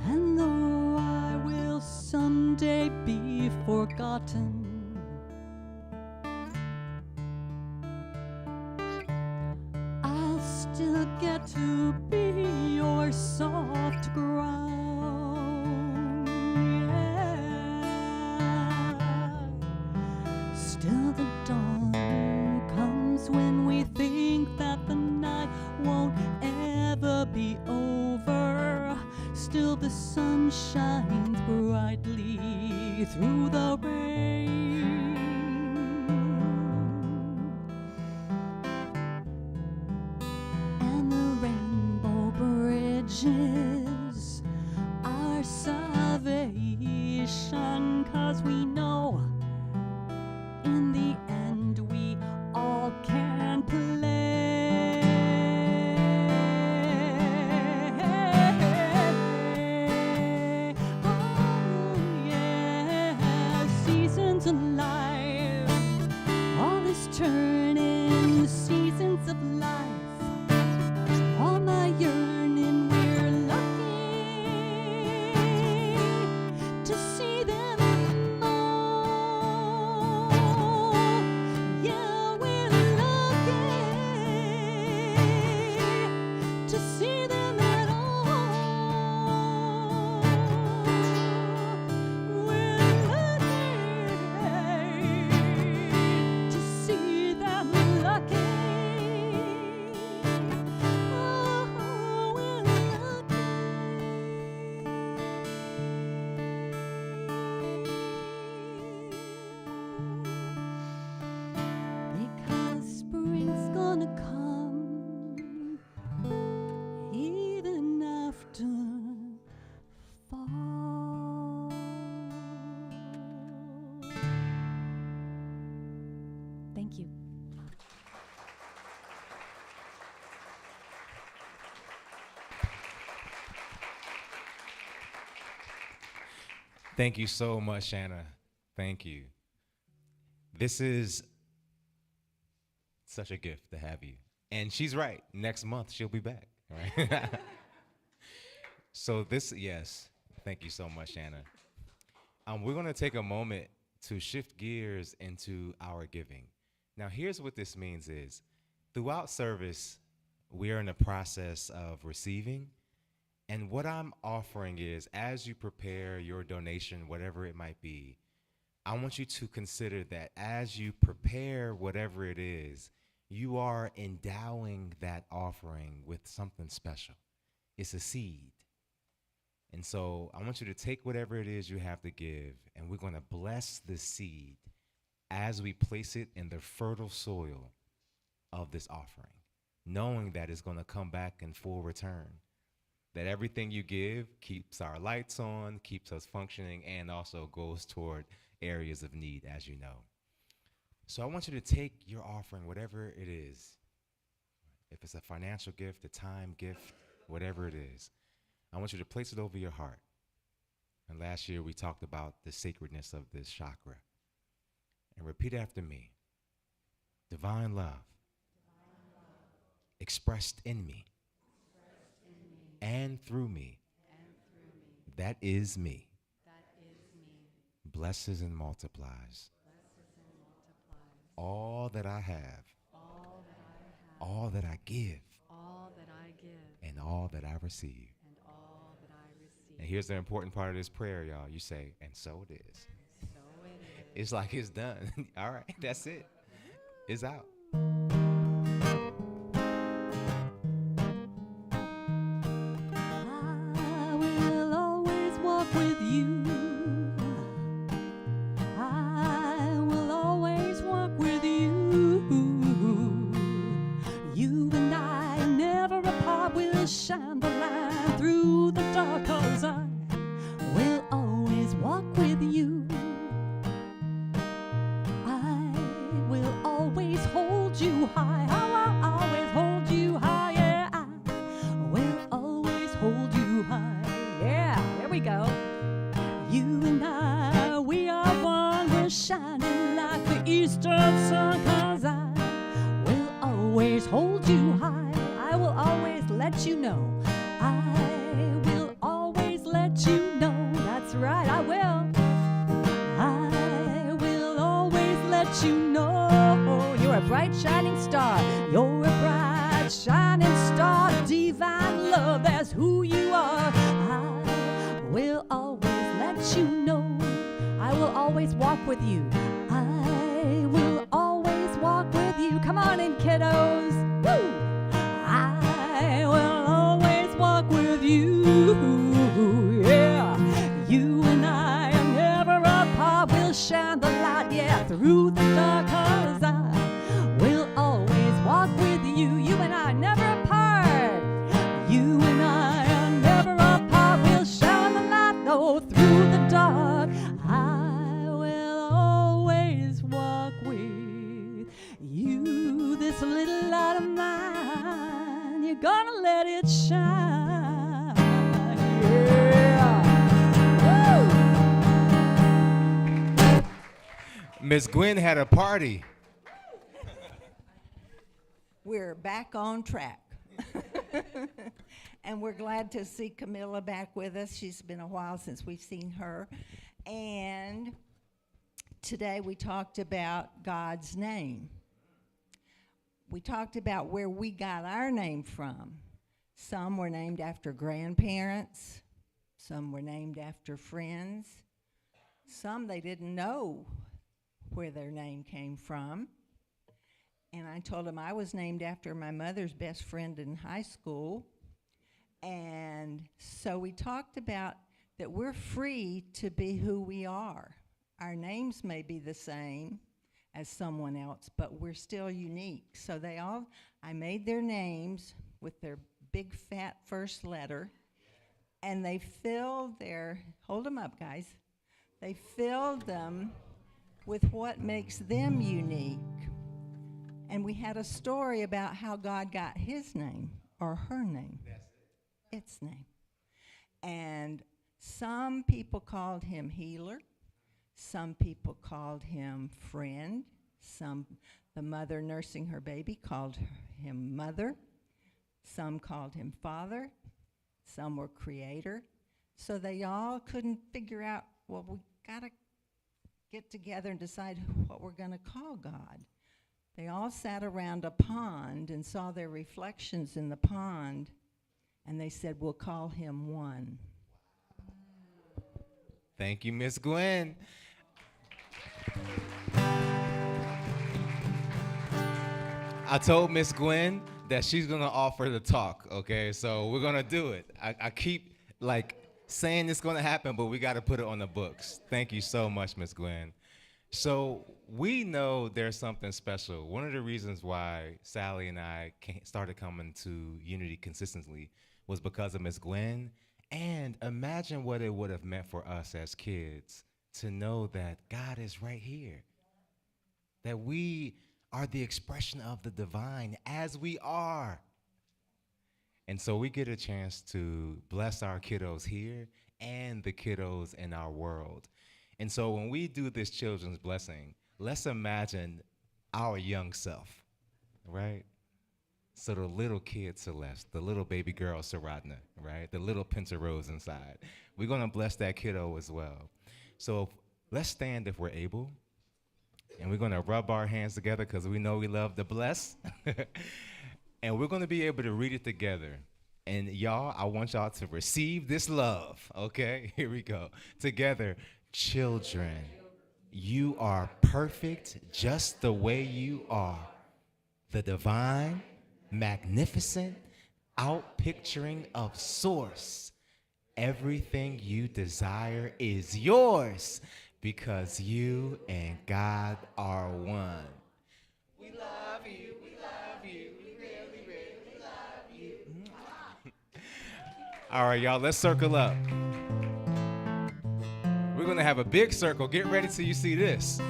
And though I will someday be forgotten, I'll still get to be your soft ground. Yeah. Still the dawn comes when we think that the night won't ever be over. Still the sun shines brightly through the rain. And the rainbow bridge is our salvation, 'cause we know in the end we all can play. Seasons alive, all is turning, seasons of life. All my yearning, we're lucky to see them all. Yeah, we're lucky to see them at all. We're lucky to see them lucky. Oh, we're lucky. Because spring's gonna come even after fall. Thank you. Thank you so much, Shana. Thank you. This is such a gift to have you. And she's right. Next month, she'll be back. Right? So yes, thank you so much, Shana. We're going to take a moment to shift gears into our giving. Now, here's what this means is, throughout service, we are in the process of receiving And what I'm offering is, as you prepare your donation, whatever it might be, I want you to consider that as you prepare whatever it is, you are endowing that offering with something special. It's a seed. And so I want you to take whatever it is you have to give, and we're going to bless the seed as we place it in the fertile soil of this offering, knowing that it's going to come back in full return. That everything you give keeps our lights on, keeps us functioning, and also goes toward areas of need, as you know. So I want you to take your offering, whatever it is. If it's a financial gift, a time gift, whatever it is, I want you to place it over your heart. And last year we talked about the sacredness of this chakra. And repeat after me. Divine love, expressed in me, and through me. That is me. Blesses and multiplies. All that I have. All that I give. And all that I receive. And here's the important part of this prayer, y'all. You say, and so it is. It's like it's done. All right, that's it. It's out. I will always walk with you. I will always walk with you. You and I never apart. Will shine the light through the dark, 'cause I will always walk with you. I will always hold you high. I will always hold you high. Yeah, I will always hold you high. Yeah, there we go. You and I, we are one. We're shining like the eastern sun, 'cause I will always hold you high. I will always let you know. I will always let you know. That's right, I will. I will always let you know. You're a bright shining star. You're a bright shining star. Divine love, that's who you are. I will always let you know. I will always walk with you. I will always walk with you. Come on in, kiddos. Woo! I will always walk with you. Yeah. You and I are never apart. We'll shine the light, yeah, through the dark, 'cause I will always walk with you. You and I never apart. You and I are never apart. We'll shine the light, though, through the dark. I will always walk with you. This little light of mine, you're gonna let it shine. Yeah. Miss Gwen had a party. We're back on track. And we're glad to see Camilla back with us. She's been a while since we've seen her. And today we talked about God's name. We talked about where we got our name from. Some were named after grandparents. Some were named after friends. Some they didn't know where their name came from. And I told them I was named after my mother's best friend in high school. And so we talked about that we're free to be who we are. Our names may be the same as someone else, but we're still unique. So I made their names with their big fat first letter, and they filled hold them up, guys. They filled them with what makes them unique. And we had a story about how God got his name, or her name. Its name. And some people called him healer. Some people called him friend. The mother nursing her baby called him mother. Some called him father. Some were creator. So they all couldn't figure out, well, we got to get together and decide what we're going to call God. They all sat around a pond and saw their reflections in the pond and they said, we'll call him One. Thank you, Miss Gwen. I told Miss Gwen that she's gonna offer the talk, okay? So we're gonna do it. I keep like saying it's gonna happen, but we gotta put it on the books. Thank you so much, Miss Gwen. So we know there's something special. One of the reasons why Sally and I started coming to Unity consistently was because of Miss Gwen. And imagine what it would have meant for us as kids to know that God is right here, that we are the expression of the divine as we are. And so we get a chance to bless our kiddos here and the kiddos in our world. And so when we do this children's blessing, let's imagine our young self, right? So the little kid Celeste, the little baby girl Saradna, right? The little Pinter Rose inside. We're gonna bless that kiddo as well. So let's stand if we're able. And we're gonna rub our hands together because we know we love to bless. And we're gonna be able to read it together. And y'all, I want y'all to receive this love, okay? Here we go. Together, children, you are perfect just the way you are. The divine, magnificent, outpicturing of source. Everything you desire is yours because you and God are one. We love you, we love you, we really, really love you. All right, y'all, let's circle up. We're gonna have a big circle. Get ready till you see this.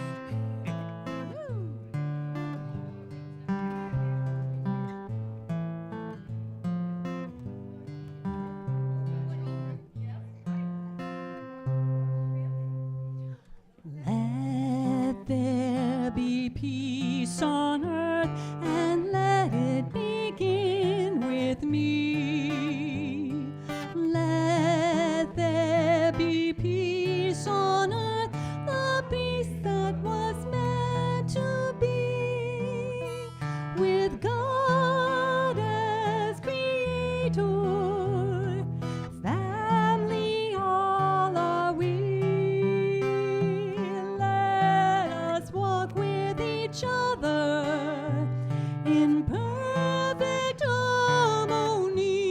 Let there be peace on earth, and let it begin with me. Let there be peace on earth, the peace that was meant to be, with God as creator. Family all are we. Let us walk with each other in perfect harmony.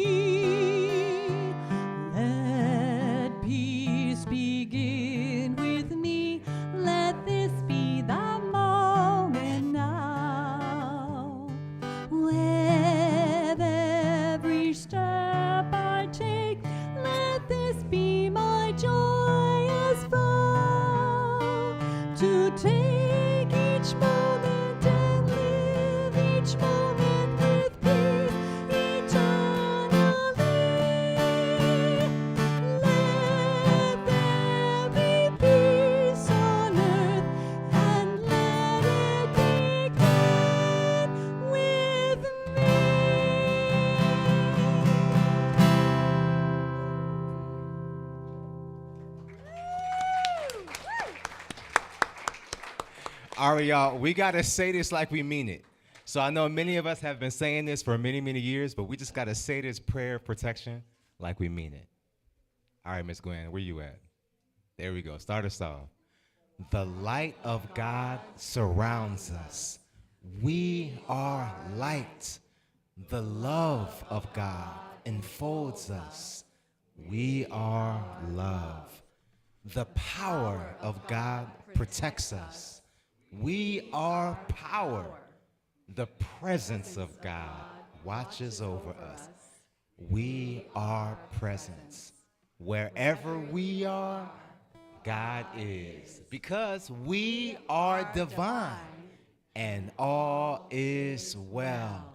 Let peace begin with me. Let this be the moment now. With every step I take, let this be my joyous vow. To take each moment and live each moment with peace eternally. Let there be peace on earth, and let it begin with me. All right, y'all, we gotta say this like we mean it. So I know many of us have been saying this for many, many years, but we just gotta say this prayer of protection like we mean it. All right, Miss Gwen, where you at? There we go, start us off. The light of God surrounds us. We are light. The love of God enfolds us. We are love. The power of God protects us. We are power. The presence of God watches over us. We are presence. Wherever we are, God is. Because we are divine and all is well.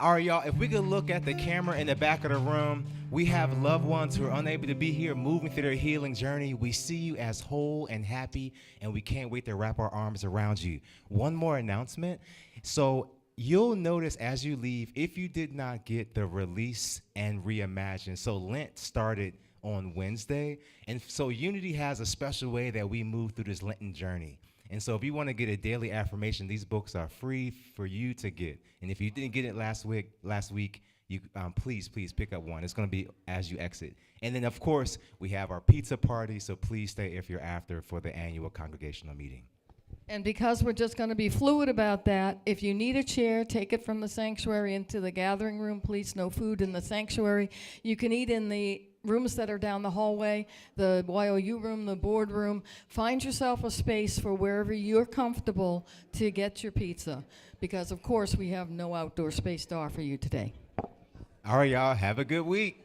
All right, y'all, if we could look at the camera in the back of the room, we have loved ones who are unable to be here moving through their healing journey. We see you as whole and happy, and we can't wait to wrap our arms around you. One more announcement. So you'll notice as you leave, if you did not get the release and reimagine, so Lent started on Wednesday, and so Unity has a special way that we move through this Lenten journey. And so if you want to get a daily affirmation, these books are free for you to get. And if you didn't get it last week, you please pick up one. It's going to be as you exit. And then, of course, we have our pizza party, so please stay if you're after for the annual congregational meeting. And because we're just going to be fluid about that, if you need a chair, take it from the sanctuary into the gathering room. Please, no food in the sanctuary. You can eat in the rooms that are down the hallway, the YOU room, the board room. Find yourself a space for wherever you're comfortable to get your pizza, because, of course, we have no outdoor space to offer you today. All right, y'all, have a good week.